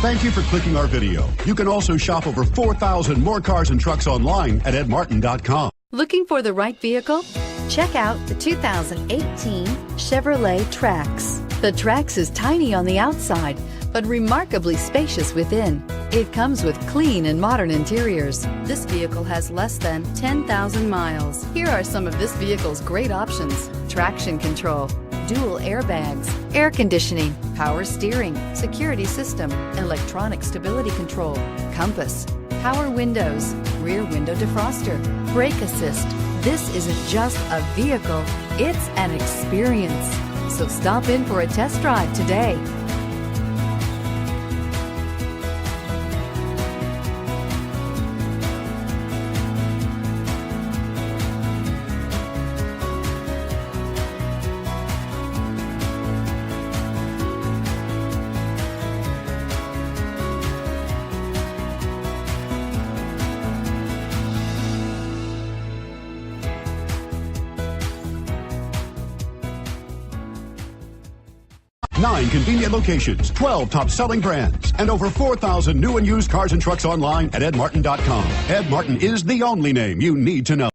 Thank you for clicking our video. You can also shop over 4,000 more cars and trucks online at edmartin.com. Looking for the right vehicle? Check out the 2018 Chevrolet Trax. The Trax is tiny on the outside, but remarkably spacious within. It comes with clean and modern interiors. This vehicle has less than 10,000 miles. Here are some of this vehicle's great options: traction control, dual airbags, air conditioning, power steering, security system, electronic stability control, compass, power windows, rear window defroster, brake assist. This isn't just a vehicle, it's an experience. So stop in for a test drive today. Nine convenient locations, 12 top-selling brands, and over 4,000 new and used cars and trucks online at edmartin.com. Ed Martin is the only name you need to know.